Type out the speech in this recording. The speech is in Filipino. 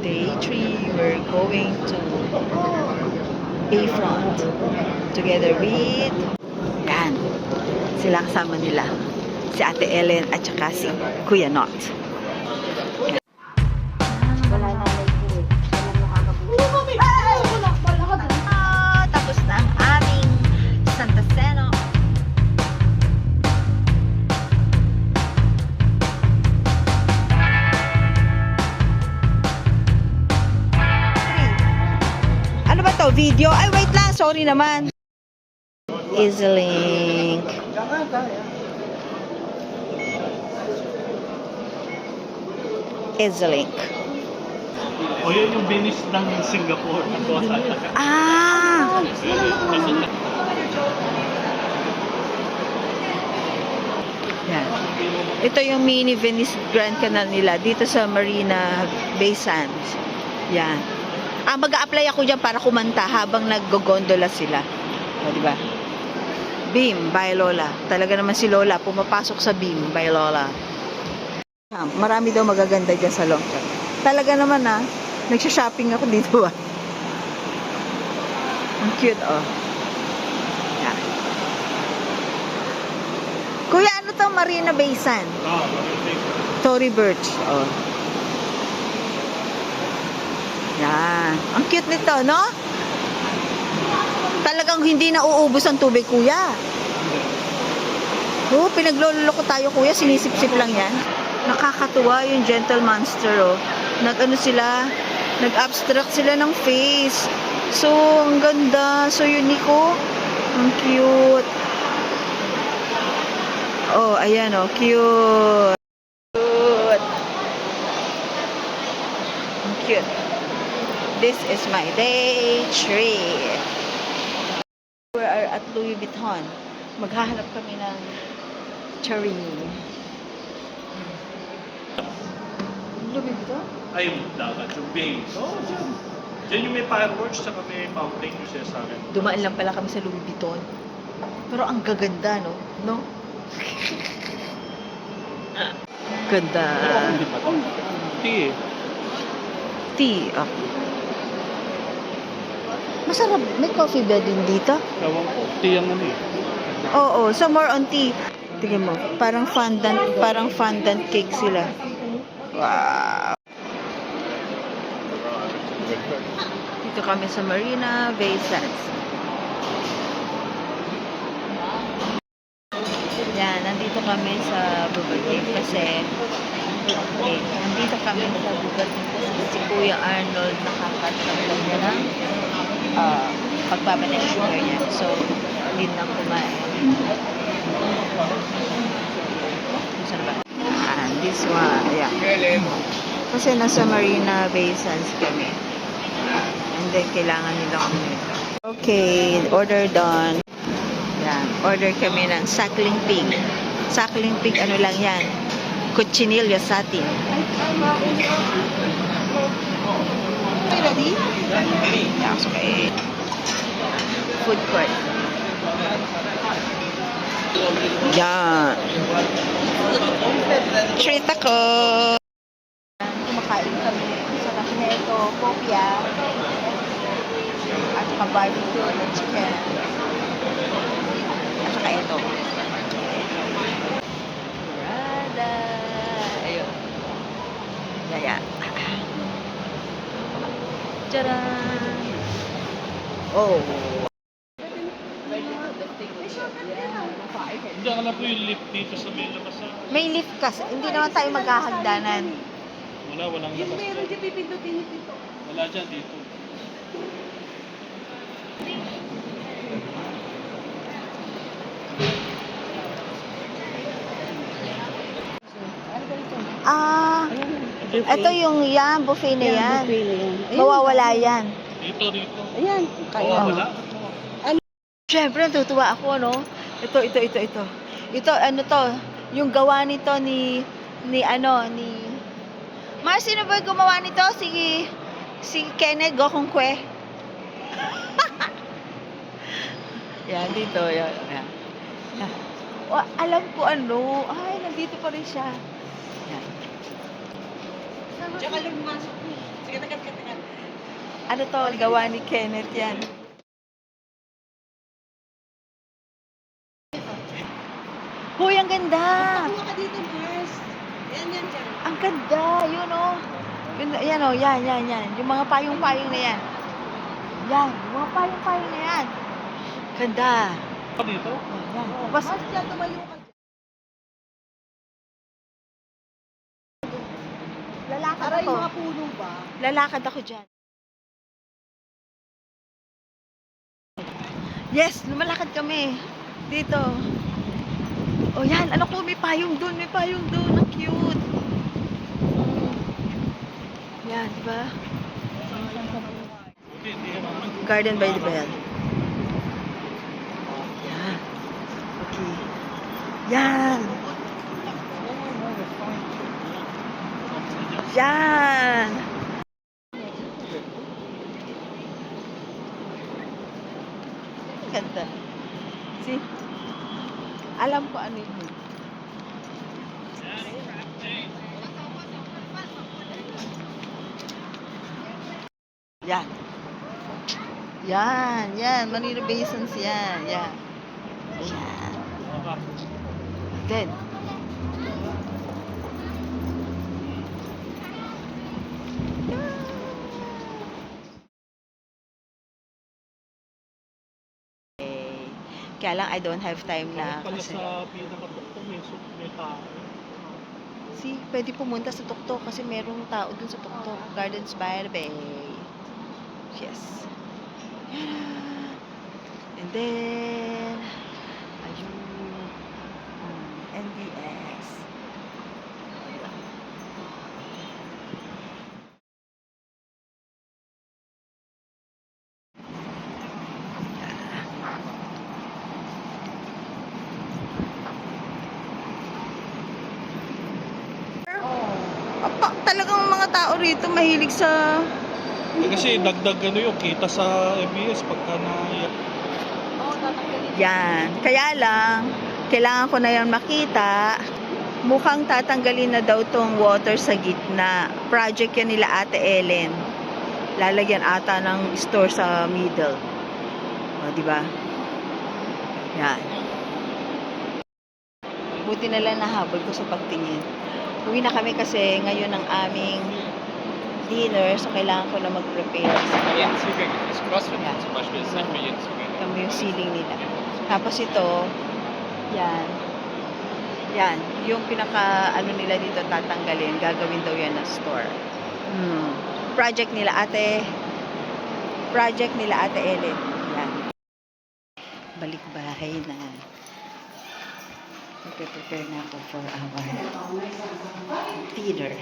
Day 3, we're going to Bayfront together with yan, sila kasama nila si Ate Ellen at saka si Kuya Not. Wala na tapos na ang aming Santa Seno. Ano ba to? Video? Ay, wait lang. Sorry naman. EasyLink. EasyLink. O yun yung Venice ng Singapore. Ah! Yan. Ito yung mini Venice Grand Canal nila dito sa Marina Bay Sands. Yan. Mag-a-apply ako dyan para kumanta habang nag-gondola sila. O, diba? Beam by Lola. Talaga naman si Lola pumapasok sa Beam by Lola. Marami daw magaganda dyan sa Longchamp. Talaga naman nagsha-shopping ako dito Ang cute Yan. Kuya, ano to? Marina Bay Sands? Tory Burch. Yan. Ang cute nito, no? Talagang hindi na uubos ang tubig, kuya. Pinagloloko tayo, kuya. Sinisip-sip lang yan. Nakakatuwa yung Gentle Monster, sila, nag-abstract sila ng face. So, ang ganda. So, unique, Ang cute. Ayan, cute. Cute. Ang cute. This is my day 3. We are at Louis Vuitton. Maghahanap kami ng cherry. Louis Vuitton? Ay, yung dagat, yung bay. Dyan. Dyan yung may fireworks, saka may fountain yung siya sa akin. Dumaan lang pala kami sa Louis Vuitton. Pero ang gaganda, no? No? Ganda. Hindi pa ito. Tea. Tea. Masarap. May coffee ba din dito? Ewan ko. Tea ang Oo, so more on tea. Tingnan mo, parang fondant cake sila. Wow. Dito kami sa Marina Bay Sands. Yan, nandito kami sa Bubagin kasi nandito kami sa Bubagin kasi si Kuya Arnold nakakatanggap niya ng pagpapanesugar niya. So, hindi na kumain. Saan ba? This one. Ayan. Kasi nasa Marina Bay Sands kami. And then, kailangan nila kami nito. Okay, order done. Yan. Order kami ng suckling pig. Suckling pig, ano lang yan? Cochinillo satin. Okay, ready? Yeah, okay. Food court. Yan. Treat ako. Kumakain kami sa Nakineto, Popia, at saka barbecue na chicken. At saka ito. Rada. Ayun. Yaya. Tcharan! Hindi, alam ko yung lift dito sa may labas. May lift kasi. Hindi naman tayo maghahagdanan. Walang labas. Yung meron dyan pipindutin dito. Wala dyan dito. Ito yung buffet na yan. Mawawala yan. Dito. Ayan. Wala. Siyempre, natutuwa ako, no? Ito. Ito, ano to? Yung gawa nito ni Mars, sino ba gumawa nito? Si Kenneth Gokongkwe. Yan, dito. Yan. Alam ko nandito pa rin siya. Yan. Tsaka lumasok mo. Ano to, gawa ni Kenneth yan. Hoy, ang ganda! Pakuha ka dito, Mars. Yan, yan, yan. Ang ganda, yun oh. Yan oh, yan. Yung mga payong-payong na yan. Yan, yung mga payong-payong na yan. Ganda. Dito? Oh, yan. Tapos, Mars, dyan, tumayo ka. lalakad Para ako. yung mga puno ba? Lalakad ako dyan. Yes, lumalakad kami. Dito. Oh, yan. Ano ko, may payong dun. May payong dun. Ang cute. Yan, diba? Garden by the Bell. Yan. Okay. Yan. Yan. Ganda. See? Alam ko ano yun. Yan. Yan. Manila Basins yan. Yan. Yan. Then, kaya lang I don't have time na Pala kasi sa pinakatuktok may tao. see, pwede pumunta sa tuktok kasi merong tao dun sa tuktok. Gardens by the Bay. Yes. Yan. And then, ayun. NDS. Talagang mga tao rito mahilig sa Kasi dagdag ano yung kita sa MBS pagka na... yan. Kaya lang, kailangan ko na yan makita. Mukhang tatanggalin na daw tong water sa gitna. Project yan nila Ate Ellen. Lalagyan ata ng store sa middle. O, di ba? Yan. Buti na lang nahabol ko sa pagtingin. Uwi na kami kasi ngayon ang aming dinner, so kailangan ko na mag-prepare. Jenszugang ist CrossFit Ja. zum Beispiel, ist nicht für jeden zugänglich. Kami yung ceiling nila. Tapos ito, yan. Yan. Yung pinaka, ano nila dito tatanggalin. Gagawin daw yan na store. Project nila ate Ellen. Yan. Balik bahay na. Magpe-prepare na ako for our dinner.